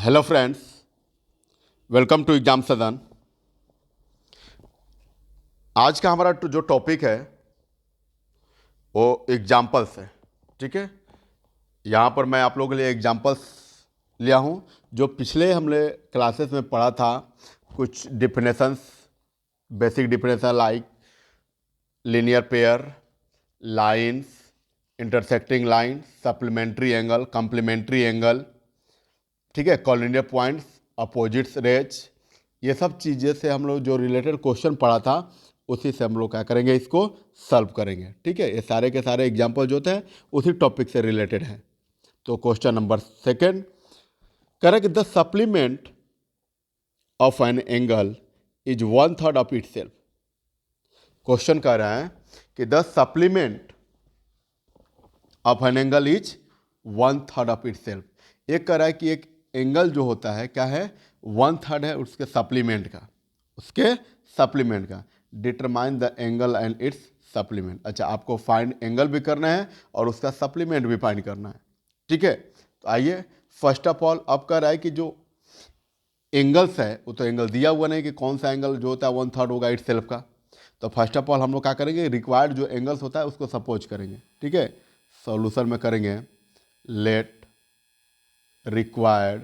Hello friends, welcome to exam Sadan. आज का हमारा जो टॉपिक है वो एग्जाम्पल्स है। ठीक है, यहाँ पर मैं आप लोगों के लिए एग्जाम्पल्स लिया हूँ जो पिछले हमने क्लासेस में पढ़ा था। कुछ definitions, basic definition like linear pair, lines, intersecting line, supplementary angle, complementary angle, ठीक है, कॉलिनियर पॉइंट्स, अपोजिट्स रेज, ये सब चीज़ें से हम लोग जो रिलेटेड क्वेश्चन पढ़ा था उसी से हम लोग क्या करेंगे, इसको सॉल्व करेंगे। ठीक है, ये सारे के सारे एग्जाम्पल जो थे उसी टॉपिक से रिलेटेड हैं। तो क्वेश्चन नंबर सेकेंड कह रहा है कि the supplement of an angle is 1/3 of it self. Question कह रहा है कि the supplement of an angle is 1/3 of it self. एक कह रहा है कि एक एंगल जो होता है क्या है, 1/3 है उसके सप्लीमेंट का। Determine the angle and it's supplement. अच्छा, आपको फाइंड एंगल भी करना है और उसका सप्लीमेंट भी फाइंड करना है। ठीक है, तो आइए फर्स्ट ऑफ ऑल अब कह रहा है कि जो एंगल्स है वो तो एंगल दिया हुआ नहीं कि कौन सा एंगल जो होता है 1/3 होगा इट सेल्फ का। तो फर्स्ट ऑफ ऑल हम लोग क्या करेंगे, रिक्वायर्ड जो एंगल्स होता है उसको सपोज करेंगे। ठीक है, सॉल्यूशन में करेंगे let required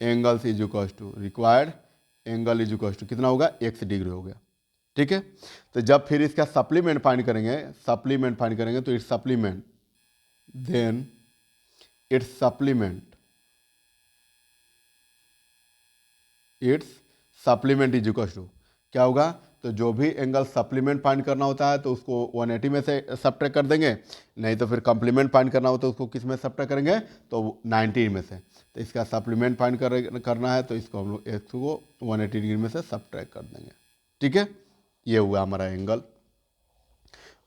angles is equal to required angle is equal to कितना होगा, x डिग्री हो गया। ठीक है, तो जब फिर इसका सप्लीमेंट फाइंड करेंगे तो it's supplement, then it's supplement is equal to क्या होगा, तो जो भी एंगल सप्लीमेंट फाइंड करना होता है तो उसको 180 में से सब्ट्रैक्ट कर देंगे, नहीं तो फिर कॉम्प्लीमेंट फाइंड करना होता है उसको किस में सब्ट्रैक्ट करेंगे, तो 90 में से। तो इसका सप्लीमेंट फाइंड करना है तो इसको हम लोग इसको 180 डिग्री में से सब्ट्रैक्ट कर देंगे। ठीक है, ये हुआ हमारा एंगल।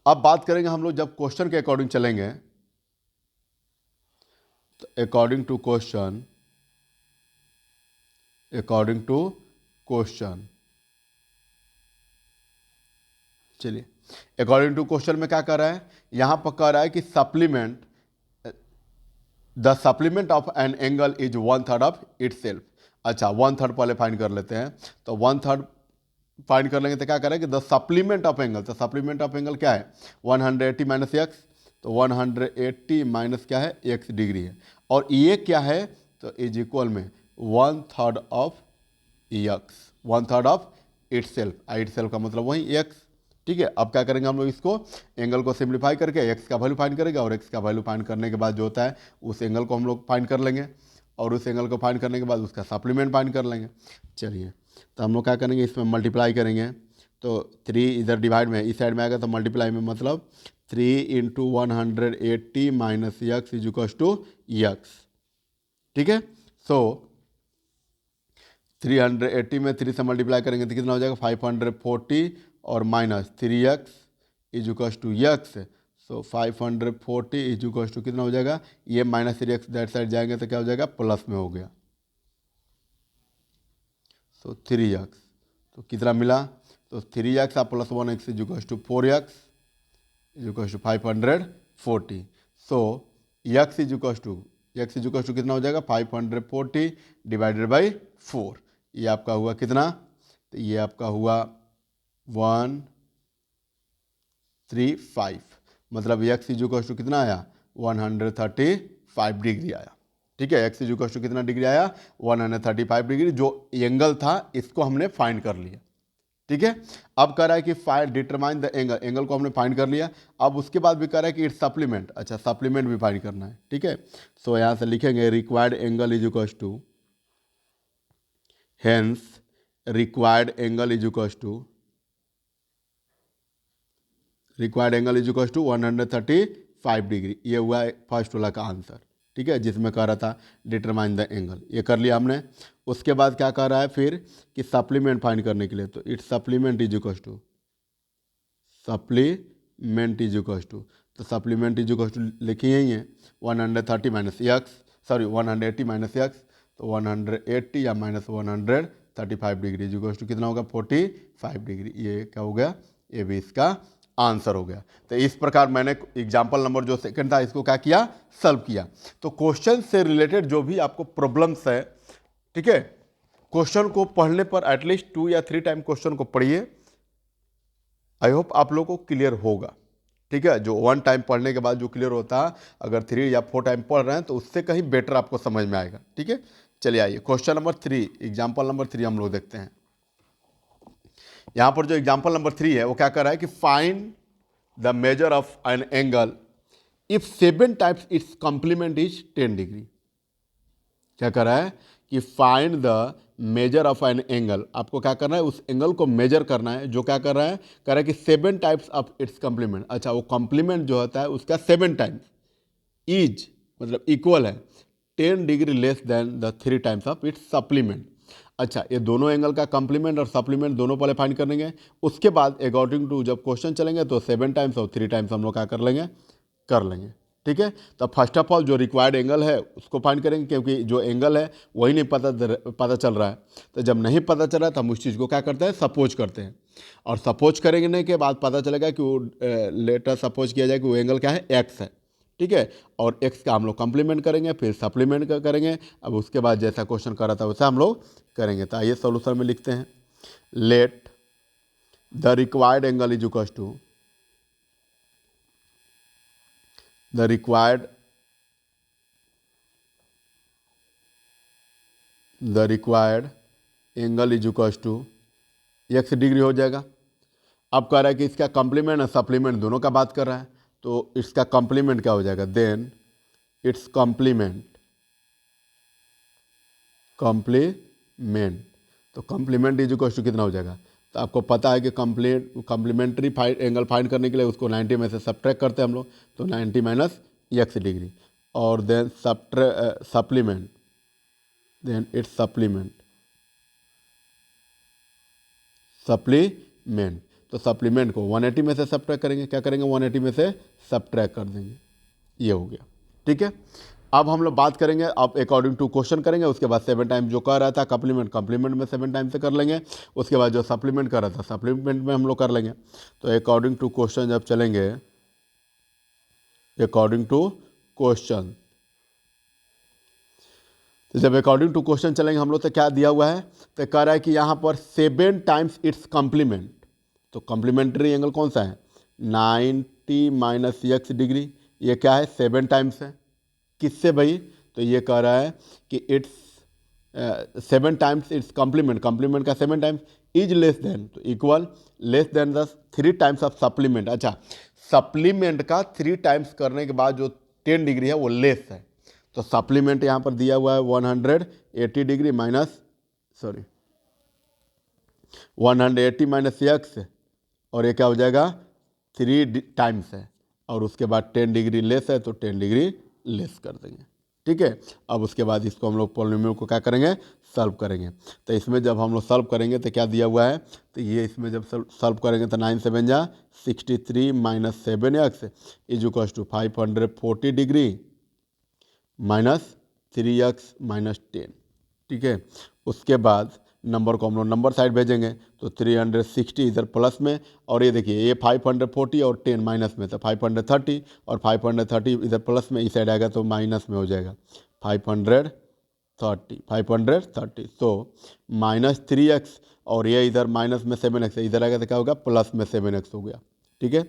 अब बात करेंगे हम लोग जब क्वेश्चन के अकॉर्डिंग चलेंगे, तो अकॉर्डिंग टू क्वेश्चन चलिए, अकॉर्डिंग टू क्वेश्चन में क्या कर रहा है, यहां पर कह रहा है कि the supplement of an angle is 1/3 of it self. अच्छा, 1/3 पहले फाइंड कर लेते हैं। तो 1/3 फाइंड कर लेंगे तो क्या करेंगे, द सप्लीमेंट ऑफ एंगल, तो सप्लीमेंट ऑफ एंगल क्या है, 180 माइनस एक्स। तो 180 माइनस क्या है, एक्स डिग्री है, और ये क्या है, तो इज इक्वल में 1/3 of x, 1/3 of it self का मतलब वही एक्स। ठीक है, अब क्या करेंगे हम लोग, इसको एंगल को सिंप्लीफाई करके एक्स का वैल्यू फाइंड करेंगे, और एक्स का वैल्यू फाइंड करने के बाद जो होता है उस एंगल को हम लोग फाइंड कर लेंगे, और उस एंगल को फाइंड करने के बाद उसका सप्लीमेंट फाइंड कर लेंगे। चलिए, तो हम लोग क्या करेंगे, इसमें मल्टीप्लाई करेंगे। तो 3 इधर डिवाइड में इस साइड में आएगा तो मल्टीप्लाई में मतलब 3 into 180 minus x is equal to x. ठीक है, सो 380 में 3 से मल्टीप्लाई करेंगे तो कितना हो जाएगा, 540 और minus 3x is equal to x. So 540 is equal to कितना हो जाएगा, ये माइनस 3x दैट साइड जाएंगे तो क्या हो जाएगा, प्लस में हो गया। सो 3x, तो कितना मिला, तो 3x और plus 1x is equal to 4x is equal to 540। So x is equal to कितना हो जाएगा, 540 डिवाइडेड बाई 4। ये आपका हुआ कितना, तो ये आपका हुआ 135, मतलब x इज इक्वल टू कितना आया, 135 डिग्री आया। ठीक है, x इज इक्वल टू कितना डिग्री आया, 135 डिग्री। जो एंगल था इसको हमने फाइंड कर लिया। ठीक है, अब कह रहा है कि फाइंड डिटरमाइन द एंगल को हमने फाइंड कर लिया। अब उसके बाद भी कह रहा है कि इट्स सप्लीमेंट, अच्छा सप्लीमेंट भी फाइंड करना है। ठीक है, सो यहां से लिखेंगे required angle is equal to, hence required angle is equal to 135 degree. ये हुआ है फर्स्ट वाला का आंसर। ठीक है, जिसमें कह रहा था डिटरमाइन द एंगल, ये कर लिया हमने। उसके बाद क्या कह रहा है फिर कि सप्लीमेंट फाइंड करने के लिए, तो it's supplement is equal to तो सप्लीमेंट इज इक्वल टू लिखी ही है 130 minus x, sorry 180 minus x, तो 180 या minus 135 degree is equal to कितना होगा, 45 डिग्री। ये क्या हो गया, ये भी इसका आंसर हो गया। तो इस प्रकार मैंने एग्जाम्पल नंबर जो सेकंड था इसको क्या किया, सॉल्व किया। तो क्वेश्चन से रिलेटेड जो भी आपको प्रॉब्लम्स है, ठीक है, क्वेश्चन को पढ़ने पर एटलीस्ट 2 या 3 टाइम क्वेश्चन को पढ़िए। आई होप आप लोगों को क्लियर होगा, ठीक है। जो 1 टाइम पढ़ने के बाद जो क्लियर होता है, अगर 3 या 4 टाइम पढ़ रहे हैं तो उससे कहीं बेटर आपको समझ में आएगा, ठीक है। चलिए आइए क्वेश्चन नंबर 3, एग्जाम्पल नंबर 3 हम लोग देखते हैं। यहाँ पर जो एग्जाम्पल नंबर 3 है वो क्या कर रहा है कि find the measure of an angle if 7 times its complement is 10 degree. क्या कर रहा है कि find the measure of an angle, आपको क्या करना है, उस एंगल को मेजर करना है जो क्या कर रहा है, कह रहा है कि 7 टाइप्स ऑफ इट्स कॉम्प्लीमेंट। अच्छा, वो कॉम्प्लीमेंट जो होता है उसका 7 टाइम्स इज मतलब इक्वल है 10 degree less than the 3 times of its supplement. अच्छा, ये दोनों एंगल का कॉम्प्लीमेंट और सप्लीमेंट दोनों पहले फाइंड करेंगे, उसके बाद अकॉर्डिंग टू जब क्वेश्चन चलेंगे तो 7 टाइम्स और 3 टाइम्स हम लोग क्या कर लेंगे, ठीक है। तो फर्स्ट ऑफ ऑल जो रिक्वायर्ड एंगल है उसको फाइंड करेंगे, क्योंकि जो एंगल है वही नहीं पता चल रहा है। तो जब नहीं पता चल रहा है तो हम उस चीज़ को क्या करते हैं, सपोज करते हैं, और सपोज करेंगे के बाद पता चलेगा कि वो लेटर सपोज किया जाए कि वो एंगल क्या है, एक्स है, ठीक है। और एक्स का हम लोग कॉम्प्लीमेंट करेंगे, फिर सप्लीमेंट करेंगे। अब उसके बाद जैसा क्वेश्चन कर रहा था वैसा हम लोग करेंगे। तो आइए सोल्यूशन में लिखते हैं, let the required angle is equal to the required angle is equal to x degree हो जाएगा। अब कह रहा है कि इसका कॉम्प्लीमेंट और सप्लीमेंट दोनों का बात कर रहा है, तो इसका कॉम्प्लीमेंट क्या हो जाएगा, देन इट्स कॉम्प्लीमेंट। तो कॉम्प्लीमेंट इज इक्वल टू कितना हो जाएगा, तो आपको पता है कि कॉम्प्लीमेंट्री एंगल फाइंड करने के लिए उसको 90 में से सब्ट्रैक्ट करते हैं हम लोग, तो 90 माइनस एक्स डिग्री, और then supplement, then it's supplement. तो सप्लीमेंट को 180 में से सब्ट्रैक्ट करेंगे, क्या करेंगे, 180 में से सब्ट्रैक्ट कर देंगे, ये हो गया, ठीक है। अब हम लोग बात करेंगे, अब अकॉर्डिंग टू क्वेश्चन करेंगे, उसके बाद 7 टाइम जो कर रहा था कॉम्प्लीमेंट में 7 टाइम से कर लेंगे, उसके बाद जो सप्लीमेंट कर रहा था सप्लीमेंट में हम लोग कर लेंगे। तो अकॉर्डिंग टू क्वेश्चन जब चलेंगे, अकॉर्डिंग टू क्वेश्चन, तो जब अकॉर्डिंग टू क्वेश्चन चलेंगे हम लोग, तो क्या दिया हुआ है, तो कह रहा है कि यहाँ पर 7 टाइम्स इट्स कॉम्प्लीमेंट। तो कॉम्प्लीमेंट्री एंगल कौन सा है, 90 माइनस एक्स डिग्री, ये क्या है, 7 टाइम्स है, किससे भाई, तो ये कह रहा है कि इट्स 7 टाइम्स इट्स कॉम्प्लीमेंट का 7 टाइम्स इज लेस देन, तो equal less than the 3 times of supplement. अच्छा, सप्लीमेंट का 3 टाइम्स करने के बाद जो 10 डिग्री है वो लेस है, तो सप्लीमेंट यहाँ पर दिया हुआ है 180 degree minus, sorry 180 minus x, और ये क्या हो जाएगा, 3 टाइम्स है, और उसके बाद 10 डिग्री लेस है तो 10 डिग्री लेस कर देंगे, ठीक है। अब उसके बाद इसको हम लोग पॉलिनोमियल को क्या करेंगे, सॉल्व करेंगे। तो इसमें जब हम लोग सॉल्व करेंगे तो क्या दिया हुआ है, तो ये इसमें जब सॉल्व करेंगे तो 9 7 जा 63 minus 7 x is equal to 540 degree minus 3x minus 10, ठीक है। उसके बाद नंबर को हम लोग नंबर साइड भेजेंगे, तो 360 इधर प्लस में, और ये देखिए ये 540 और 10 माइनस में, तो 530, और 530 इधर प्लस में, इस साइड आएगा तो माइनस में हो जाएगा 530, तो माइनस 3x, और ये इधर माइनस में 7x, इधर आएगा तो क्या होगा, प्लस में 7x हो गया, ठीक है।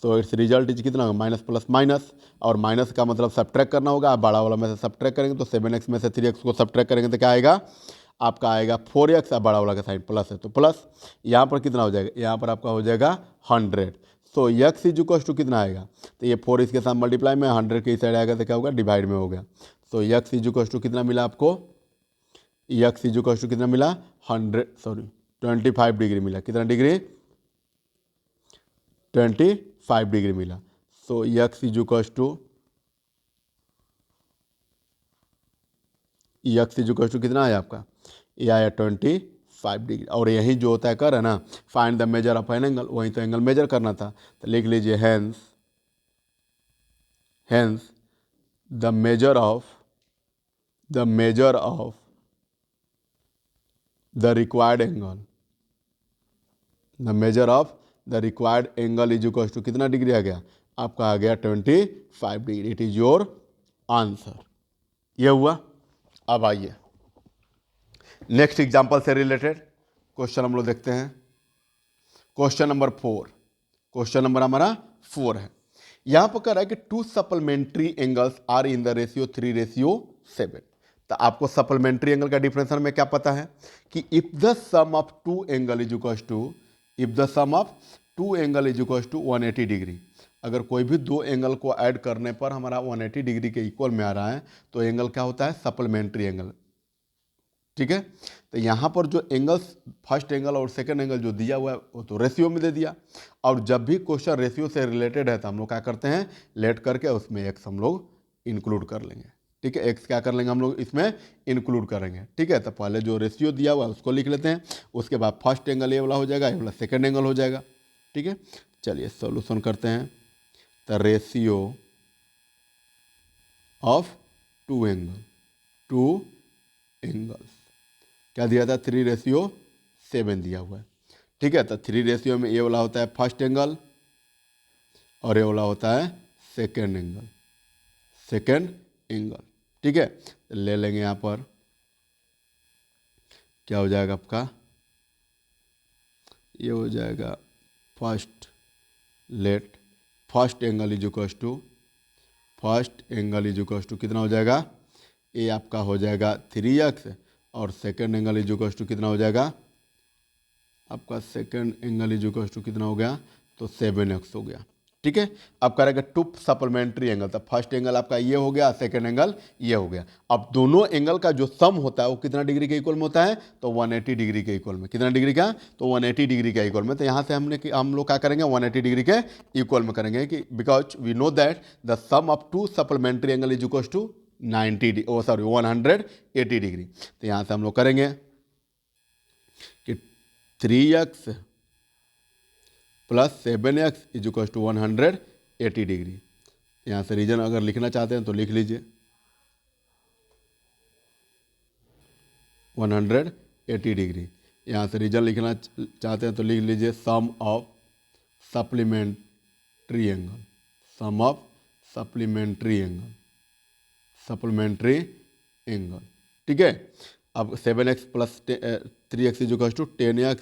तो इट्स रिजल्ट इज कितना होगा, माइनस प्लस माइनस, और माइनस का मतलब सब्ट्रैक्ट करना होगा, आप बड़ा वाला में से सब्ट्रैक्ट करेंगे तो 7x में से 3x को सब्ट्रैक्ट करेंगे तो क्या आएगा, आपका आएगा 4x, और बड़ा वाला का साइन प्लस है तो प्लस, यहाँ पर कितना हो जाएगा, यहाँ पर आपका हो जाएगा 100। तो x इज इक्वल टू कितना आएगा, तो ये 4 इसके साथ मल्टीप्लाई में, 100 के इस साइड आएगा तो क्या होगा, डिवाइड में हो गया। तो x इज इक्वल टू कितना मिला आपको, x इज इक्वल टू कितना मिला, 25 डिग्री मिला, कितना डिग्री, 25 डिग्री मिला। सो x इज इक्वल टू कितना आया आपका, ये आया 25 डिग्री। और यही जो होता है कर है ना, find the measure of an angle, वहीं तो एंगल मेजर करना था, तो लिख लीजिए hence the measure of the required angle, the measure of the required angle is equal to कितना डिग्री आ गया आपका, आ गया 25 degree. It is your answer. ये हुआ। अब आइए नेक्स्ट एग्जाम्पल से रिलेटेड क्वेश्चन हम लोग देखते हैं। क्वेश्चन नंबर 4, क्वेश्चन नंबर हमारा 4 है। यहां पर कह रहा है कि two supplementary angles are in the ratio 3:7। तो आपको सप्लीमेंट्री एंगल का डिफरेंशियल में क्या पता है कि if the sum of two angle is equal to, if the sum of two angle is equal to 180 degree, अगर कोई भी दो एंगल को ऐड करने पर हमारा 180 डिग्री के इक्वल में आ रहा है तो एंगल क्या होता है, सप्लीमेंट्री एंगल। ठीक है, तो यहाँ पर जो एंगल्स, फर्स्ट एंगल और सेकंड एंगल जो दिया हुआ है वो तो रेशियो में दे दिया। और जब भी क्वेश्चन रेशियो से रिलेटेड है तो हम लोग क्या करते हैं, लेट करके उसमें एक्स हम लोग इंक्लूड कर लेंगे। ठीक है, एक्स क्या कर लेंगे हम लोग इसमें इंक्लूड करेंगे। ठीक है, तो पहले जो रेशियो दिया हुआ है उसको लिख लेते हैं, उसके बाद फर्स्ट एंगल ये वाला हो जाएगा, ये वाला सेकेंड एंगल हो जाएगा। ठीक है, चलिए सोल्यूशन करते हैं। The ratio of two angles क्या दिया था, 3:7 दिया हुआ है। ठीक है, तो 3 में ये वाला होता है फर्स्ट एंगल और ये वाला होता है सेकेंड एंगल। ठीक है, तो ले लेंगे यहाँ पर, क्या हो जाएगा आपका, ये हो जाएगा first angle is equal to कितना हो जाएगा, ये आपका हो जाएगा 3x और second angle is equal to कितना हो जाएगा आपका, second angle is equal to कितना हो गया, तो 7x हो गया। ठीक है, अब करेगा टू सप्लीमेंट्री एंगल, तो फर्स्ट एंगल आपका ये हो गया, सेकेंड एंगल ये हो गया। अब दोनों एंगल का जो सम होता है वो कितना डिग्री के इक्वल में होता है, तो 180 डिग्री के इक्वल में। कितना डिग्री का, तो 180 डिग्री के इक्वल में। तो यहाँ से हम लोग क्या करेंगे, 180 डिग्री के इक्वल में करेंगे कि because we know that the sum of two supplementary angle is equal to 180 degree. तो यहाँ से हम लोग करेंगे कि 3x plus 7x is equal to 180 degree. यहाँ से रीजन अगर लिखना चाहते हैं तो लिख लीजिए 180 डिग्री। यहाँ से रीजन लिखना चाहते हैं तो लिख लीजिए सम ऑफ सप्लीमेंट्री एंगल। ठीक है, अब 7x plus 3x is equal to 10x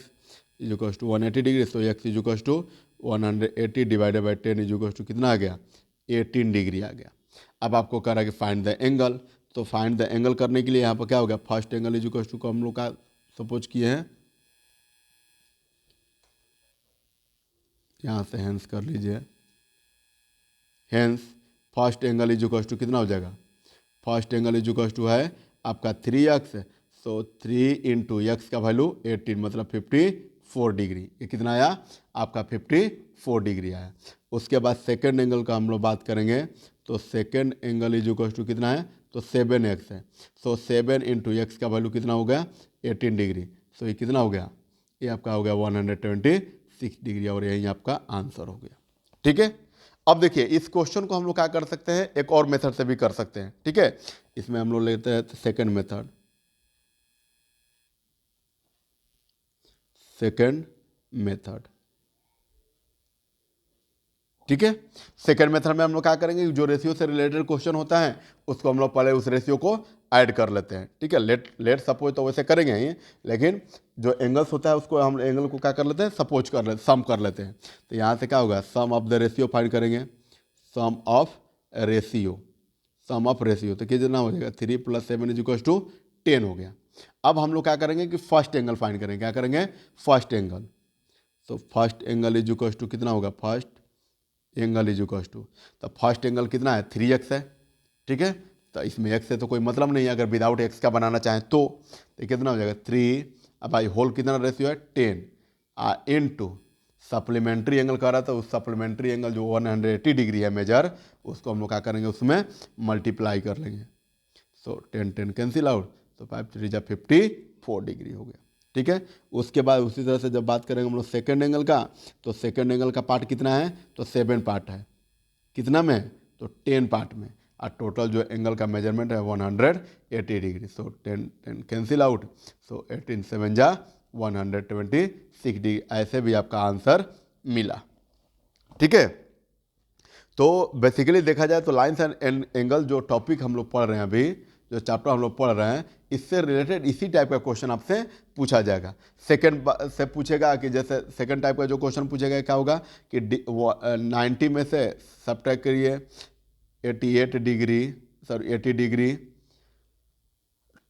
is equal to 180 degree. So x is equal to 180 divided by 10 is equal to कितना आ गया, 18 डिग्री आ गया। अब आपको कह रहा है कि फाइंड द एंगल, तो फाइंड द एंगल करने के लिए यहाँ पर क्या हो गया, first angle is equal to को हम लोग का सपोज किए हैं, यहाँ से हेंस कर लीजिए, hence first angle is equal to कितना हो जाएगा, first angle is equal to है आपका 3x, सो 3 इंटू एक्स का वैल्यू 18 मतलब 54 डिग्री। ये कितना आया आपका, 54 डिग्री आया। उसके बाद सेकेंड एंगल का हम लोग बात करेंगे, तो second angle is equal to कितना है, तो 7x है। सो 7 इंटू एक्स का वैल्यू कितना हो गया, 18 डिग्री। सो ये कितना हो गया, ये आपका हो गया 126 डिग्री और यही आपका आंसर हो गया। ठीक है, अब देखिए इस क्वेश्चन को हम लोग क्या कर सकते हैं, एक और मेथड से भी कर सकते हैं। ठीक है, इसमें हम लोग लेते हैं सेकेंड मेथड। ठीक है, सेकेंड मेथड में हम लोग क्या करेंगे, जो रेशियो से रिलेटेड क्वेश्चन होता है उसको हम लोग पहले उस रेशियो को ऐड कर लेते हैं। ठीक है, लेट सपोज तो वैसे करेंगे ही, लेकिन जो एंगल्स होता है उसको हम एंगल को क्या कर लेते हैं, सम कर लेते हैं। तो यहाँ से क्या होगा, सम ऑफ द रेशियो फाइंड करेंगे, सम ऑफ रेशियो तो कितना हो जाएगा, 3 + 7 इज इक्वल टू 10 हो गया। अब हम लोग क्या करेंगे कि फर्स्ट एंगल फाइंड करेंगे, क्या करेंगे, फर्स्ट एंगल। तो first angle is equal to कितना होगा, first angle is equal to, तो फर्स्ट एंगल कितना है, 3x है। ठीक है, तो इसमें x से तो कोई मतलब नहीं है, अगर विदाउट x का बनाना चाहें तो कितना हो जाएगा 3, अब भाई होल कितना रेशियो है 10 इनटू सप्लीमेंट्री एंगल कर रहा था, उस सप्लीमेंट्री एंगल जो 180 डिग्री है मेजर, उसको हम लोग क्या करेंगे, उसमें मल्टीप्लाई कर लेंगे। सो 10 कैंसिल आउट, तो 5 3 जा 54 डिग्री हो गया। ठीक है, उसके बाद उसी तरह से जब बात करेंगे हम लोग सेकेंड एंगल का, तो सेकेंड एंगल का पार्ट कितना है, तो 7 पार्ट है, कितना में, तो 10 पार्ट में, और टोटल जो एंगल का मेजरमेंट है 180 डिग्री। सो 10 कैंसिल आउट, सो 18 7 जा 126 डिग्री। ऐसे भी आपका आंसर मिला। ठीक है, तो बेसिकली देखा जाए तो लाइन्स एंड एंगल जो टॉपिक हम लोग पढ़ रहे हैं अभी, जो चैप्टर हम लोग पढ़ रहे हैं, इससे रिलेटेड इसी टाइप का क्वेश्चन आपसे पूछा जाएगा। सेकंड से पूछेगा कि जैसे सेकंड टाइप का जो क्वेश्चन पूछेगा क्या होगा कि 90 में से सब्ट्रैक्ट करिए 80 डिग्री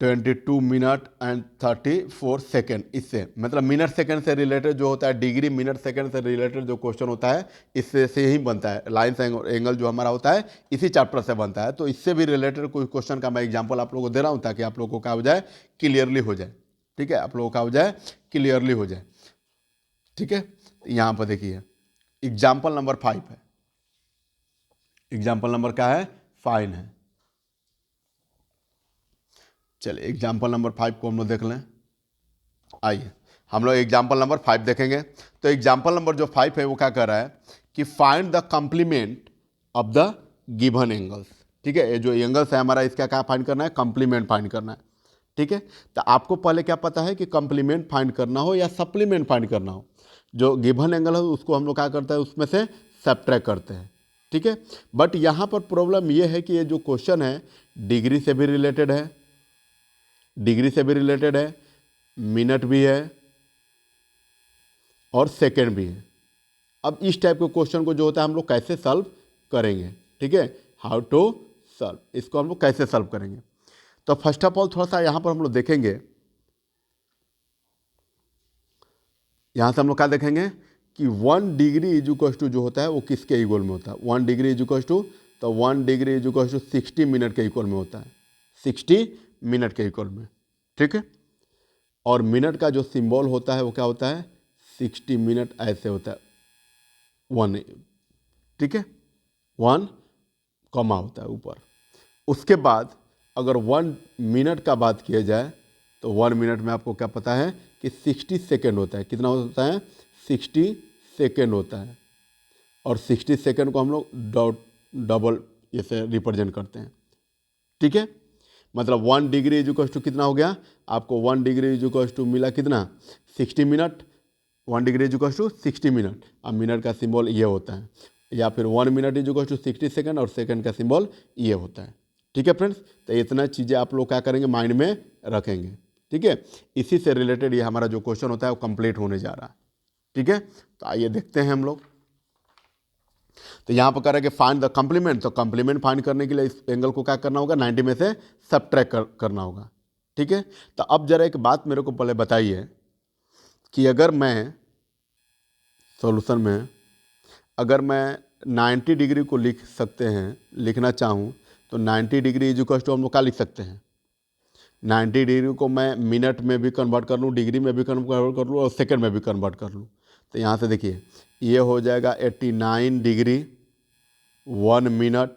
22 मिनट एंड 34 सेकेंड। इससे मतलब मिनट सेकेंड से रिलेटेड जो होता है, डिग्री मिनट सेकेंड से रिलेटेड जो क्वेश्चन होता है, इससे से ही बनता है। लाइन्स एंगल जो हमारा होता है इसी चैप्टर से बनता है। तो इससे भी रिलेटेड कोई क्वेश्चन का मैं एग्जांपल आप लोगों को दे रहा हूँ ताकि आप लोगों को क्या हो जाए, क्लियरली हो जाए। ठीक है, आप लोगों को क्या हो जाए, क्लियरली हो जाए। ठीक है, यहाँ पर देखिए एग्जाम्पल नंबर 5 है। एग्जाम्पल नंबर क्या है, 5 है। चलिए एग्जाम्पल नंबर 5 को हम लोग देख लें। आइए हम लोग एग्जाम्पल नंबर 5 देखेंगे। तो एग्जाम्पल नंबर जो 5 है वो क्या कर रहा है कि find the complement of the given angles. ठीक है, ये जो एंगल्स है हमारा, इसका क्या फाइंड करना है, कॉम्प्लीमेंट फाइंड करना है। ठीक है, तो आपको पहले क्या पता है कि कॉम्प्लीमेंट फाइंड करना हो या सप्लीमेंट फाइंड करना हो, जो गिवन एंगल है उसको हम लोग क्या करते हैं, उसमें से सब्ट्रैक्ट करते हैं। ठीक है, बट यहाँ पर प्रॉब्लम ये है कि ये जो क्वेश्चन है डिग्री से भी रिलेटेड है, डिग्री से भी रिलेटेड है, मिनट भी है और सेकेंड भी है। अब इस टाइप के क्वेश्चन को जो होता है हम लोग कैसे सॉल्व करेंगे। ठीक है, हाउ टू सॉल्व, इसको हम लोग कैसे सॉल्व करेंगे। तो फर्स्ट ऑफ ऑल थोड़ा सा यहाँ पर हम लोग देखेंगे, यहाँ से हम लोग क्या देखेंगे कि 1 डिग्री इजुकल टू जो होता है वो किसके इक्वल में होता है, 1 डिग्री इजुकल टू, तो 1 डिग्री इजुकल टू 60 मिनट के इक्वल में होता है, 60 मिनट के इक्वल में। ठीक है, और मिनट का जो सिंबल होता है वो क्या होता है, 60 मिनट ऐसे होता है 1। ठीक है, 1 कॉमा होता है ऊपर। उसके बाद अगर 1 मिनट का बात किया जाए तो 1 मिनट में आपको क्या पता है कि 60 सेकेंड होता है। कितना होता है, 60 सेकेंड होता है। और 60 सेकेंड को हम लोग डबल ऐसे रिप्रेजेंट करते हैं। ठीक है, मतलब 1 डिग्री इजुकल टू कितना हो गया, आपको 1 डिग्री इजुकल टू मिला कितना, 60 minute. 1 degree equal to 60 minute. अब मिनट का सिंबल ये होता है, या फिर 1 मिनट इजुकल टू 60 सेकेंड और सेकेंड का सिंबल ये होता है। ठीक है फ्रेंड्स, तो इतना चीज़ें आप लोग क्या करेंगे, माइंड में रखेंगे। ठीक है, इसी से रिलेटेड ये हमारा जो क्वेश्चन होता है वो कंप्लीट होने जा रहा है। ठीक है, तो आइए देखते हैं हम लोग। तो यहाँ पर कह रहे हैं कि फाइंड द कॉम्प्लीमेंट, तो कॉम्प्लीमेंट फाइंड करने के लिए इस एंगल को क्या करना होगा, 90 में से सब्ट्रैक्ट करना होगा। ठीक है, तो अब जरा एक बात मेरे को पहले बताइए कि अगर मैं सॉल्यूशन में अगर मैं 90 डिग्री को लिखना चाहूँ तो 90 डिग्री इजुकल टू हम लोग क्या लिख सकते हैं, 90 डिग्री को मैं मिनट में भी कन्वर्ट कर लूँ, डिग्री में भी कन्वर्ट कर लूँ और सेकंड में भी कन्वर्ट कर लूँ। तो यहाँ से देखिए ये हो जाएगा 89 डिग्री 1 मिनट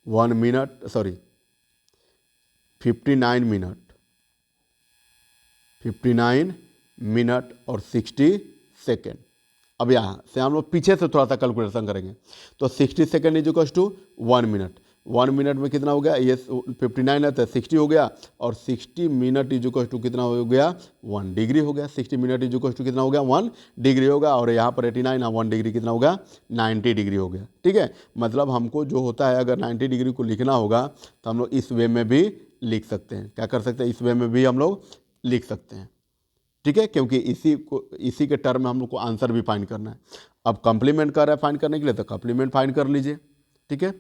59 मिनट और 60 सेकेंड। अब यहाँ से हम लोग पीछे से थोड़ा सा कैलकुलेशन करेंगे तो 60 second is equal to 1 minute. 1 minute में कितना हो गया, ये 59 है तो 60 हो गया, और 60 मिनट इज इक्वल टू कितना हो गया, 1 डिग्री हो गया। 60 मिनट इज इक्वल टू कितना हो गया, 1 डिग्री होगा, और यहाँ पर 89 है, 1 डिग्री कितना होगा, 90 डिग्री हो गया। ठीक है, मतलब हमको जो होता है अगर 90 डिग्री को लिखना होगा तो हम लोग इस वे में भी लिख सकते हैं। क्या कर सकते हैं, इस वे में भी हम लोग लिख सकते हैं। ठीक है, क्योंकि इसी के टर्म में हम लोग को आंसर भी फाइंड करना है। अब कॉम्प्लीमेंट कर रहा है फाइंड करने के लिए तो कॉम्प्लीमेंट फाइंड कर लीजिए। ठीक है,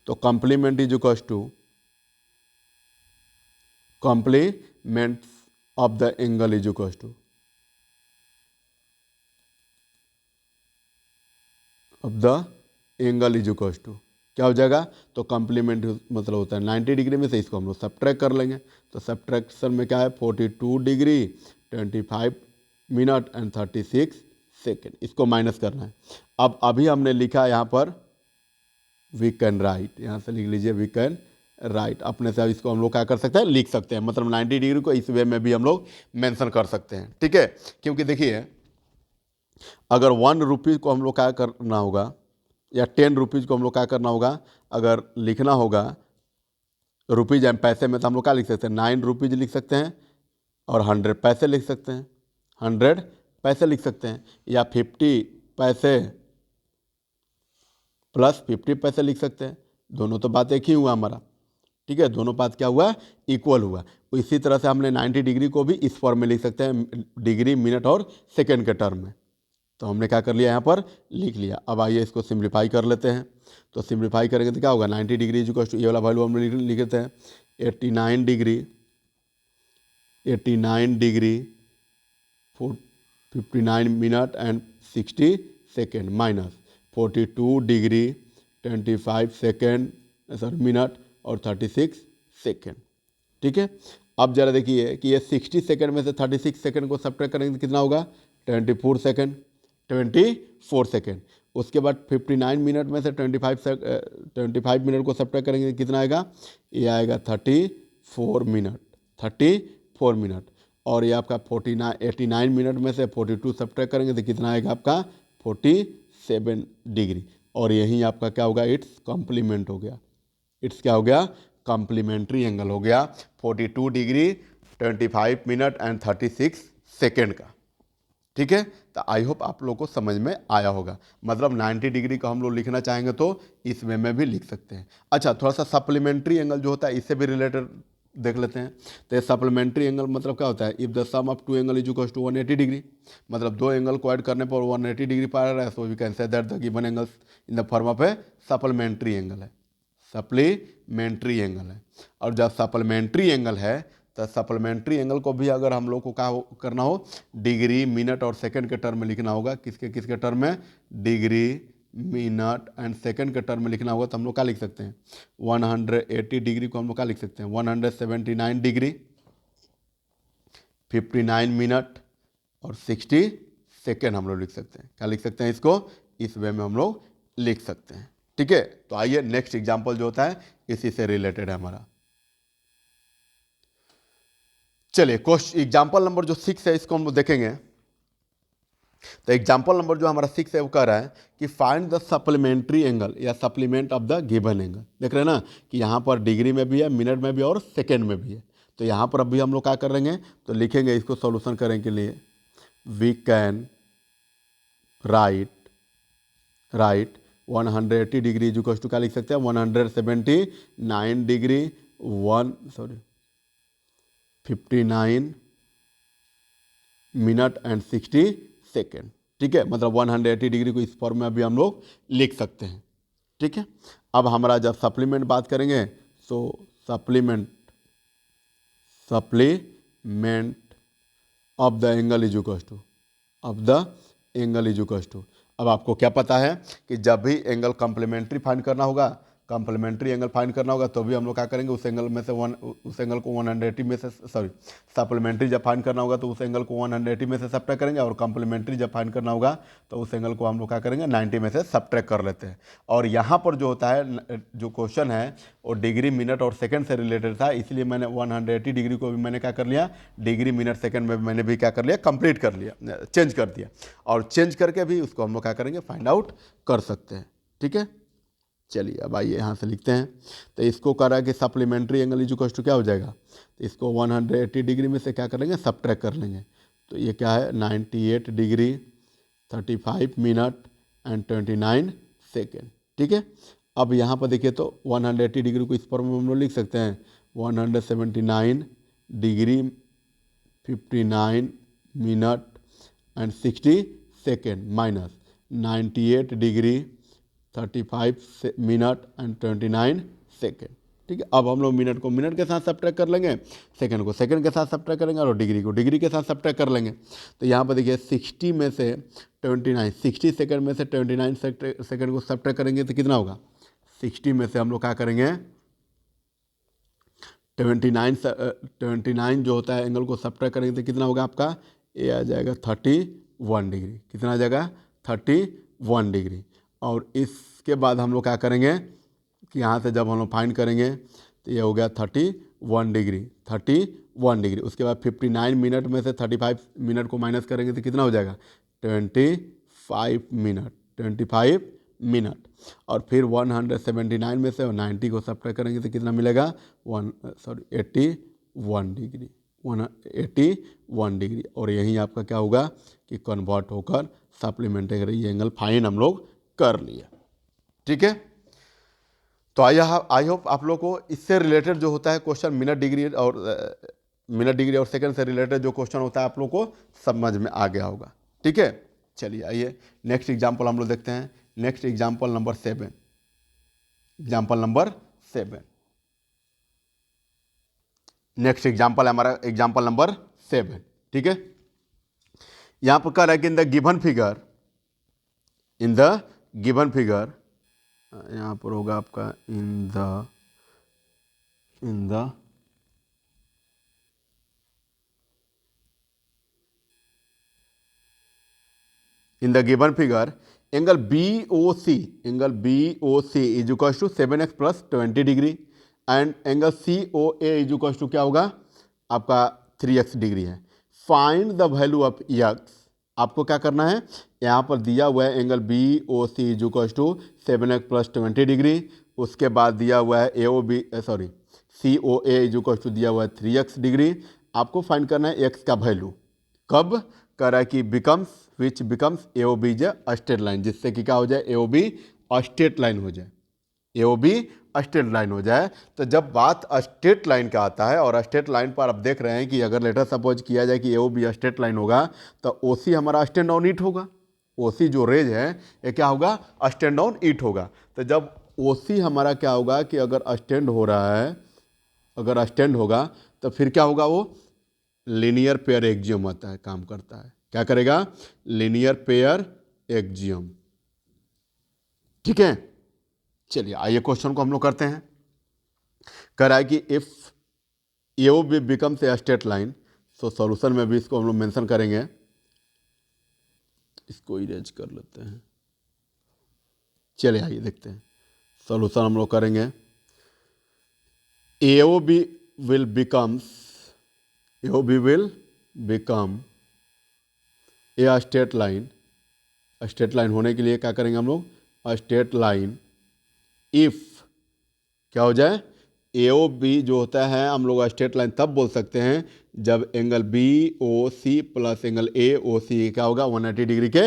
तो complement is equal to complement of the angle is equal to of the angle is equal to क्या हो जाएगा, तो कॉम्प्लीमेंट मतलब होता है 90 डिग्री में से इसको हम लोग सब्ट्रैक्ट कर लेंगे। तो सब्ट्रैक्शन में क्या है, 42 डिग्री 25 मिनट एंड 36 सेकेंड, इसको माइनस करना है। अब अभी हमने लिखा यहाँ पर वी कैन राइट, यहाँ से लिख लीजिए वी कैन राइट। अपने से इसको हम लोग क्या कर सकते हैं, लिख सकते हैं। मतलब 90 डिग्री को इस वे में भी हम लोग मेंशन कर सकते हैं। ठीक है, क्योंकि देखिए अगर 1 रुपीज़ को हम लोग क्या करना होगा, या 10 रुपीज़ को हम लोग क्या करना होगा, अगर लिखना होगा रुपीज़ एंड पैसे में, तो हम लोग क्या लिख सकते हैं, 9 रुपीज़ लिख सकते हैं, और 100 पैसे लिख सकते हैं, 100 पैसे लिख सकते हैं, या 50 पैसे प्लस 50 पैसे लिख सकते हैं। दोनों तो बात एक ही हुआ हमारा, ठीक है, दोनों बात क्या हुआ, इक्वल हुआ। इसी तरह से हमने 90 डिग्री को भी इस फॉर्म में लिख सकते हैं, डिग्री, मिनट और सेकेंड के टर्म में। तो हमने क्या कर लिया, यहाँ पर लिख लिया। अब आइए इसको सिंप्लीफाई कर लेते हैं। तो सिंप्लीफाई करेंगे तो क्या होगा, 90 डिग्री इक्वल टू, ये वाला वैल्यू हम लिख लेते हैं 89 degree 59 minute and 60 second minus 42 degree 25 second minute और 36 सेकेंड। ठीक है, अब जरा देखिए कि ये 60 सेकेंड में से 36 सेकेंड को सब्ट्रैक्ट करेंगे तो कितना होगा, 24 सेकेंड। उसके बाद 59 मिनट में से 25 मिनट को सब्ट्रैक्ट करेंगे तो कितना आएगा, ये आएगा 34 मिनट। और ये आपका 89 मिनट में से 42 सब्ट्रैक्ट करेंगे तो कितना आएगा आपका 47 डिग्री। और यही आपका क्या होगा, इट्स कॉम्प्लीमेंट हो गया, इट्स क्या हो गया, कॉम्प्लीमेंट्री एंगल हो गया 42 डिग्री 25 मिनट एंड 36 सेकेंड का। ठीक है, तो आई होप आप लोग को समझ में आया होगा। मतलब 90 डिग्री का हम लोग लिखना चाहेंगे तो इस वे में भी लिख सकते हैं। अच्छा, थोड़ा सा सप्लीमेंट्री एंगल जो होता है इससे भी रिलेटेड देख लेते हैं। तो सप्लीमेंट्री एंगल मतलब क्या होता है, if the sum of two angle is equal to 180 degree, मतलब दो एंगल को ऐड करने पर 180 डिग्री पा रहा है, so we can say that the given angles in the form of a supplementary angle है, सप्लीमेंट्री एंगल है। और जब सप्लीमेंट्री एंगल है तो सप्लीमेंट्री एंगल को भी अगर हम लोग को क्या करना हो, डिग्री, मिनट और सेकंड के टर्म में लिखना होगा। किसके टर्म में, डिग्री, मिनट एंड सेकंड के टर्म में लिखना होगा। तो हम लोग क्या लिख सकते हैं, 180 डिग्री को हम लोग क्या लिख सकते हैं, 179 डिग्री 59 मिनट और 60 सेकेंड हम लोग लिख सकते हैं। क्या लिख सकते हैं, इसको इस वे में हम लोग लिख सकते हैं। ठीक है, तो आइए नेक्स्ट एग्जाम्पल जो होता है इसी से रिलेटेड है हमारा। चलिए, क्वेश्चन एग्जाम्पल नंबर जो 6 है इसको हम लोग देखेंगे। तो एग्जाम्पल नंबर जो हमारा 6 है वो कह रहा है कि फाइंड द सप्लीमेंट्री एंगल या supplement of the given angle. देख रहे हैं ना कि यहाँ पर डिग्री में भी है, मिनट में भी और सेकेंड में भी है। तो यहाँ पर अभी हम लोग क्या करेंगे, तो लिखेंगे इसको सॉल्यूशन करने के लिए, we can write 180 degree is equal to क्या लिख सकते हैं, 179 डिग्री 59 मिनट एंड 60 सेकेंड। ठीक है, मतलब 180 डिग्री को इस फॉर्म में अभी हम लोग लिख सकते हैं। ठीक है, अब हमारा जब सप्लीमेंट बात करेंगे so supplement of the angle is equal to, अब आपको क्या पता है कि जब भी एंगल कॉम्प्लीमेंट्री फाइंड करना होगा, कॉम्प्लीमेंट्री एंगल फाइंड करना होगा तो भी हम लोग क्या करेंगे, उस एंगल में से उस एंगल को 180 में से सप्लीमेंट्री जब फाइंड करना होगा तो उस एंगल को 180 में से सब्ट्रैक्ट करेंगे, और कॉम्प्लीमेंट्री जब फाइंड करना होगा तो उस एंगल को हम लोग क्या करेंगे, 90 में से सब्ट्रैक्ट कर लेते हैं। और यहाँ पर जो होता है, जो क्वेश्चन है वो डिग्री, मिनट और सेकंड से रिलेटेड था, इसलिए मैंने 180 डिग्री को भी मैंने क्या कर लिया, डिग्री, मिनट, सेकंड में मैंने भी क्या कर लिया, कंप्लीट कर लिया, चेंज कर दिया। और चेंज करके भी उसको हम लोग क्या करेंगे, फाइंड आउट कर सकते हैं। ठीक है, चलिए अब आइए यहाँ से लिखते हैं। तो इसको कह रहा है कि supplementary angle is equal to क्या हो जाएगा, तो इसको 180 डिग्री में से क्या कर लेंगे, सब्ट्रैक्ट कर लेंगे। तो ये क्या है, 98 डिग्री 35 मिनट एंड 29 सेकेंड। ठीक है, अब यहाँ पर देखिए तो 180 डिग्री को इस फॉर्म में हम लोग लिख सकते हैं, 179 degree 59 minute and 60 second minus 98 degree 35 minute and 29 second. ठीक है, अब हम लोग मिनट को मिनट के साथ सब्ट्रैक्ट कर लेंगे, सेकंड को सेकंड के साथ सब्ट्रैक्ट करेंगे और डिग्री को डिग्री के साथ सब्ट्रैक्ट कर लेंगे। तो यहाँ पर देखिए 60 में से 29, 60 सेकंड में से 29 सेकंड को सब्ट्रैक्ट करेंगे तो कितना होगा, 60 में से हम लोग क्या करेंगे, 29 जो होता है एंगल को सब्ट्रैक्ट करेंगे तो कितना होगा आपका, ये आ जाएगा 31 डिग्री। कितना आ जाएगा, 31 डिग्री। और इसके बाद हम लोग क्या करेंगे कि यहाँ से जब हम लोग फाइंड करेंगे तो ये हो गया 31 डिग्री। उसके बाद 59 मिनट में से 35 मिनट को माइनस करेंगे तो कितना हो जाएगा, 25 मिनट। और फिर 179 में से 90 को सब्ट्रैक्ट करेंगे तो कितना मिलेगा, 81 डिग्री। और यहीं आपका क्या होगा कि कन्वर्ट होकर सप्लीमेंट्री ये एंगल फाइन हम लोग कर लिए। ठीक है, तो आई होप आप लोग को इससे रिलेटेड जो होता है क्वेश्चन मिनट डिग्री और सेकंड से रिलेटेड जो क्वेश्चन होता है आप लोग को समझ में आ गया होगा। ठीक है, चलिए आइए नेक्स्ट एग्जाम्पल हम लोग देखते हैं। Next example number 7। Example number 7, next example हमारा एग्जाम्पल नंबर 7। ठीक है, यहां पर कह रहा है कि इन द गिवन फिगर यहां पर होगा आपका in the given figure angle BOC is equal to 7x plus 20 degree and angle COA is equal to क्या होगा आपका 3x डिग्री है। Find the value of x। आपको क्या करना है, यहाँ पर दिया हुआ है angle BOC is equal to 7x plus 20 degree, उसके बाद दिया हुआ है COA इज इक्वल टू दिया हुआ है 3x डिग्री। आपको फाइंड करना है x का वैल्यू कब, कह रहा है कि which becomes AOB is a straight line, जिससे कि क्या हो जाए AOB स्ट्रेट लाइन हो जाए, AOB स्ट्रेट लाइन हो जाए। तो जब बात स्ट्रेट लाइन का आता है और स्ट्रेट लाइन पर आप देख रहे हैं कि अगर लेटर सपोज किया जाए कि AOB स्ट्रेट लाइन होगा तो OC हमारा स्टैंड डाउन ईट होगा। OC जो रेज है ये क्या होगा, स्टैंड डाउन ईट होगा। तो जब OC हमारा क्या होगा कि अगर स्टैंड हो रहा है, अगर स्टैंड होगा तो फिर क्या होगा, वो लीनियर पेयर एक्जियम आता है, काम करता है। क्या करेगा, लीनियर पेयर एक्जियम। ठीक है, चलिए आइए क्वेश्चन को हम लोग करते हैं। कह रहा है कि if AOB becomes a straight line, तो सॉल्यूशन में भी इसको हम लोग मेंशन करेंगे। इसको इरेज कर लेते हैं। चलिए आइए देखते हैं सॉल्यूशन हम लोग करेंगे। AOB will become a straight line. Straight line होने के लिए क्या करेंगे हम लोग, स्ट्रेट लाइन इफ क्या हो जाए, AOB जो होता है हम लोग स्ट्रेट लाइन तब बोल सकते हैं जब angle BOC plus angle AOC क्या होगा 180 डिग्री के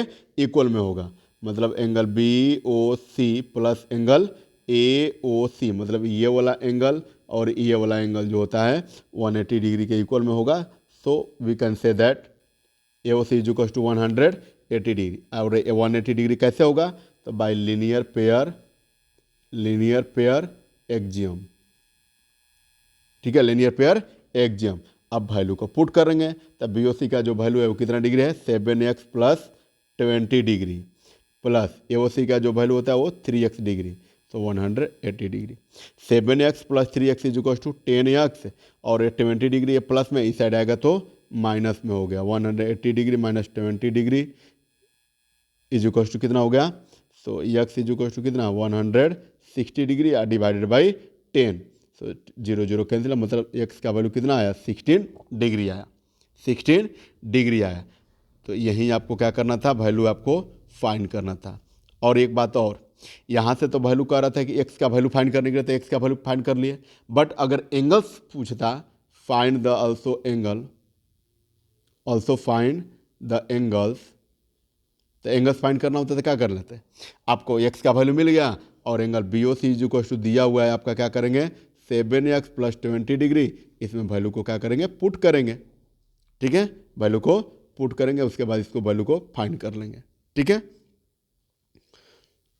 इक्वल में होगा। मतलब angle BOC plus angle AOC, मतलब ये वाला एंगल और ये वाला एंगल जो होता है 180 डिग्री के इक्वल में होगा। So we can say that AOC is equal to 180 degree. और 180 डिग्री कैसे होगा, तो बाय लीनियर पेयर एक्जियम। ठीक है, लीनियर पेयर एक्जियम। अब वैल्यू को पुट करेंगे तब BOC का जो वैल्यू है वो कितना डिग्री है, 7x plus 20 degree, plus AOC का जो वैल्यू होता है वो 3x डिग्री, तो 180 degree. 7x plus 3x is equal to 10x और ये 20 डिग्री ये प्लस में इस साइड आएगा तो माइनस में हो गया। 180 degree minus 20 degree is equal to कितना हो गया, so x is equal to कितना 160 degree divided by 10। So 0 0 cancel, मतलब x का वैल्यू कितना आया 16 डिग्री आया, 16 डिग्री आया। तो यहीं आपको क्या करना था, वैल्यू आपको फाइंड करना था। और एक बात और, यहाँ से तो वैल्यू कह रहा था कि x का वैल्यू फाइंड करने के लिए, तो x का वैल्यू फाइंड कर लिए। बट अगर एंगल्स पूछता, find the also find the angles, तो एंगल्स फाइंड करना होता है तो क्या कर लेते हैं, आपको x का वैल्यू मिल गया और angle BOC is equal to दिया हुआ है आपका, क्या करेंगे 7x प्लस 20 डिग्री, इसमें वैल्यू को क्या करेंगे, पुट करेंगे। ठीक है, वैल्यू को पुट करेंगे, उसके बाद इसको वैल्यू को फाइंड कर लेंगे। ठीक है,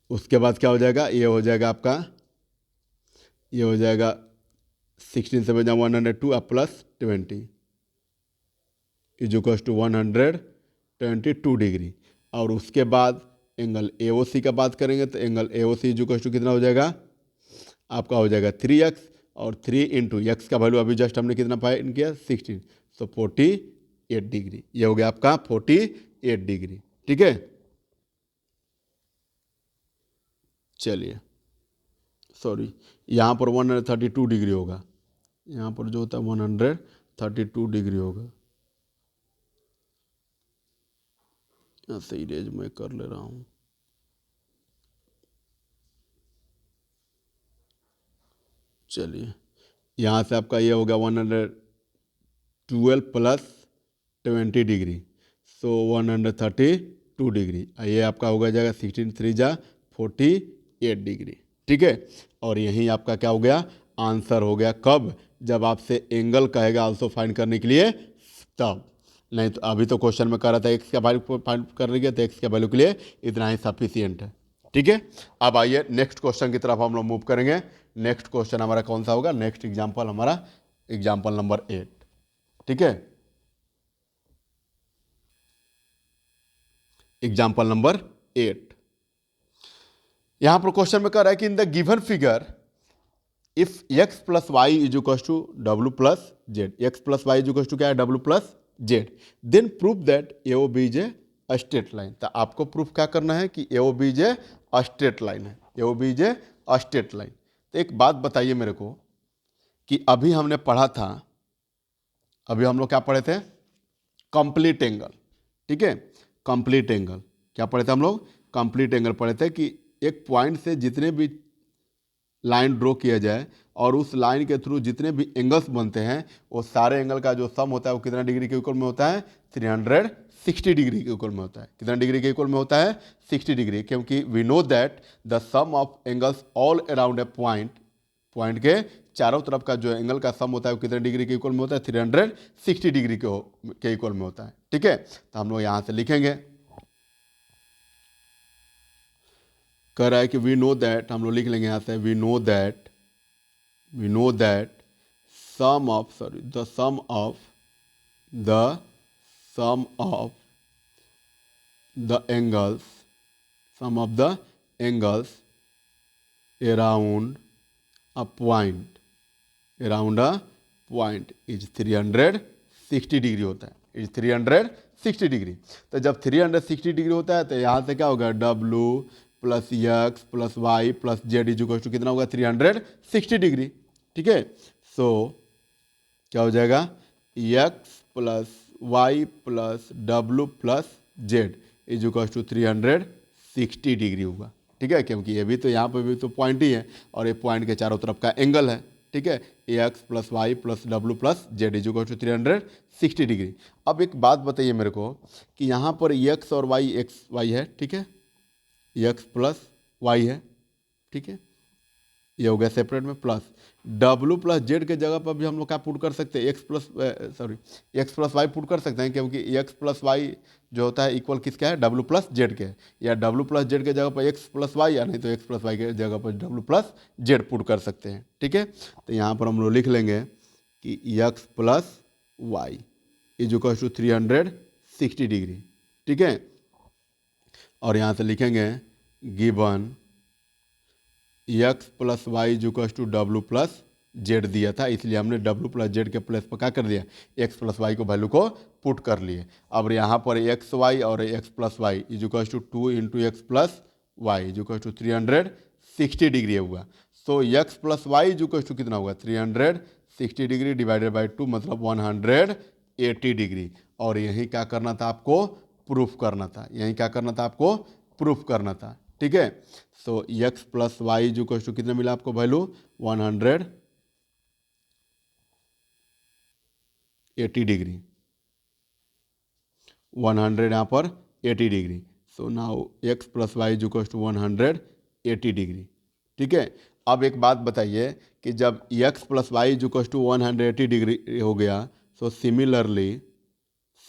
उसके बाद क्या हो जाएगा, ये हो जाएगा आपका, ये हो जाएगा 16 से बजा 102 आप plus 20 is equal to 122 degree. और उसके बाद एंगल AOC का बात करेंगे तो angle AOC is equal to कितना हो जाएगा, आपका हो जाएगा 3x और 3 इंटू एक्स का वैल्यू अभी जस्ट हमने कितना फाइंड किया 16, सो 48 डिग्री। ये हो गया आपका 48 डिग्री। ठीक है, चलिए सॉरी, यहाँ पर 132 डिग्री होगा, यहाँ पर जो होता है 132 डिग्री होगा। यहाँ से इरेज मैं कर ले रहा हूँ। चलिए, यहाँ से आपका ये हो गया 112 प्लस 20 डिग्री, सो 132 2 डिग्री। ये आपका हो जाएगा 16 3 जा 48 डिग्री। ठीक है, और यहीं आपका क्या हो गया, आंसर हो गया। कब? जब आपसे एंगल कहेगा आल्सो फाइंड करने के लिए, तब। नहीं तो अभी तो क्वेश्चन में कह रहा था एक्स का वैल्यू फाइंड करने के, तो एक्स के वैल्यू के लिए इतना ही सफिशियंट है। ठीक है, अब आइए नेक्स्ट क्वेश्चन की तरफ हम लोग मूव करेंगे। नेक्स्ट क्वेश्चन हमारा कौन सा होगा? नेक्स्ट एग्जाम्पल हमारा एग्जाम्पल नंबर 8। ठीक है, एग्जाम्पल नंबर 8। यहां पर क्वेश्चन में कह रहा है कि in the given figure if X plus Y is equal to W plus Z, X plus Y is equal to क्या है? W plus Z, then prove that A O B is a straight line. तो आपको proof क्या करना है कि A O B is a straight line है, A O B is a straight line. तो एक बात बताइए मेरे को कि अभी हमने पढ़ा था, अभी हम लोग क्या पढ़े थे? Complete angle. ठीक है, कंप्लीट एंगल क्या पढ़े थे हम लोग? कंप्लीट एंगल पढ़े थे कि एक पॉइंट से जितने भी लाइन ड्रॉ किया जाए और उस लाइन के थ्रू जितने भी एंगल्स बनते हैं वो सारे एंगल का जो सम होता है वो कितना डिग्री के इक्वल में होता है? 360 डिग्री के इक्वल में होता है। कितना डिग्री के इक्वल में होता है? 60 डिग्री, क्योंकि we know that the sum of angles all around a point, point के चारों तरफ का जो एंगल का सम होता है वो कितने डिग्री के इक्वल में होता है? 360 डिग्री के इक्वल में होता है। ठीक है, तो हम लोग यहाँ से लिखेंगे, कह रहा है कि वी नो दैट, हम लोग लिख लेंगे यहाँ से, we know that sum of, sorry, the sum of the angles, sum of the angles around a point, around a point is 360 degree होता है, इज 360 डिग्री। तो जब 360 डिग्री होता है तो यहाँ से क्या होगा? डब्लू plus x plus y plus Z is equal to कितना होगा? 360 डिग्री। ठीक है, सो क्या हो जाएगा? एक्स प्लस वाई प्लस डब्लू plus Z is equal to 360 degree होगा। ठीक है, क्योंकि ये भी तो यहाँ पर भी तो पॉइंट ही है और ये पॉइंट के चारों तरफ का एंगल है। ठीक है, एक्स प्लस वाई प्लस डब्लू plus Z is equal to 360 degree. अब एक बात बताइए मेरे को कि यहाँ पर एक्स और वाई, एक्स वाई है, ठीक है, एक्स प्लस वाई है, ठीक है, ये हो गया सेपरेट में, प्लस डब्लू प्लस जेड के जगह पर भी हम लोग क्या पुट कर सकते हैं? एक्स प्लस वाई पुट कर सकते हैं, क्योंकि एक्स प्लस वाई जो होता है इक्वल किसका है? डब्लू प्लस जेड के, या डब्लू प्लस जेड के जगह पर एक्स प्लस वाई, या नहीं तो एक्स प्लस वाई के जगह पर डब्लू प्लस जेड पुट कर सकते हैं। ठीक है, तो यहाँ पर हम लोग लिख लेंगे कि x plus Y is equal to 360 degree. ठीक है, और यहाँ से लिखेंगे given x plus Y is equal to डब्लू प्लस जेड दिया था, इसलिए हमने डब्लू प्लस जेड के प्लेस पर क्या कर दिया? एक्स प्लस वाई को वैल्यू को पुट कर लिए। अब यहाँ पर एक्स वाई और x plus Y is equal to 2 into x plus Y is equal to 360 degree हुआ। So X plus Y is equal to कितना होगा? 360 डिग्री डिवाइडेड बाई 2 मतलब 180 डिग्री। और यही क्या करना था आपको? प्रूफ करना था। यही क्या करना था आपको? प्रूफ करना था। ठीक है, सो एक्स प्लस वाई जो क्वेश्चन कितना मिला आपको वैल्यू? 180 डिग्री, 100 यहाँ पर 80 degree. So now x plus y जो क्वेश्चन 180 डिग्री। ठीक है, अब एक बात बताइए कि जब एक्स प्लस वाई जो क्वेश्चन 180 डिग्री हो गया, सो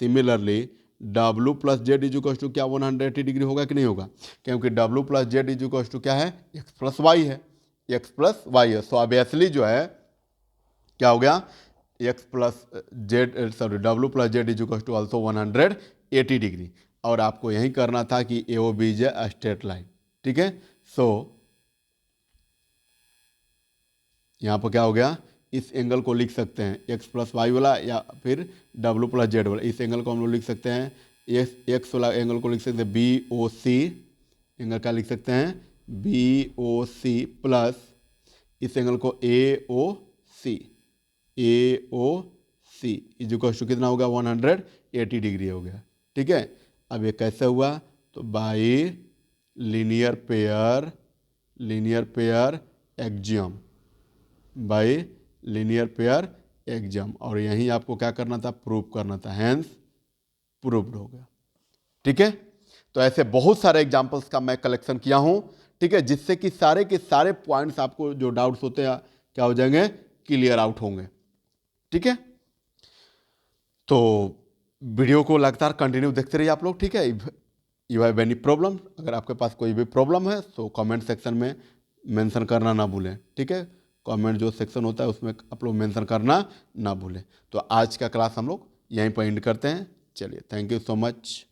सिमिलरली डब्लू plus Z is equal to क्या 180 डिग्री होगा कि नहीं होगा? क्योंकि डब्लू plus Z is equal to क्या है? एक्स प्लस वाई है, एक्स प्लस वाई है। सो ऑब्वियसली जो है क्या हो गया? X plus Z, sorry, W plus Z is equal to also 180 degree. और आपको यही करना था कि A O B is a straight line. ठीक है, सो यहाँ पर क्या हो गया? इस एंगल को लिख सकते हैं एक्स प्लस वाई वाला या फिर डब्लू प्लस जेड वाला। इस एंगल को हम लोग लिख सकते हैं, एक्स वाला एंगल को लिख सकते हैं बी ओ सी, एंगल क्या लिख सकते हैं? बी ओ सी, प्लस इस एंगल को ए ओ सी इज इक्वल टू कितना होगा? 180 डिग्री हो गया। ठीक है, अब ये कैसे हुआ? तो by linear pair axiom, by linear pair axiom. और यहीं आपको क्या करना था? प्रूव करना था, हैंस प्रूव्ड हो गया। ठीक है, तो ऐसे बहुत सारे एग्जाम्पल्स का मैं कलेक्शन किया हूँ, ठीक है, जिससे कि सारे के सारे पॉइंट्स आपको जो डाउट्स होते हैं क्या हो जाएंगे, क्लियर आउट होंगे, ठीक है। तो वीडियो को लगातार कंटिन्यू देखते रहिए आप लोग, ठीक है। यू हैव एनी प्रॉब्लम, अगर आपके पास कोई भी प्रॉब्लम है तो कमेंट सेक्शन में मेंशन करना ना भूलें, ठीक है। कमेंट जो सेक्शन होता है उसमें आप लोग मेंशन करना ना भूलें। तो आज का क्लास हम लोग यहीं पर एंड करते हैं। चलिए, थैंक यू सो मच।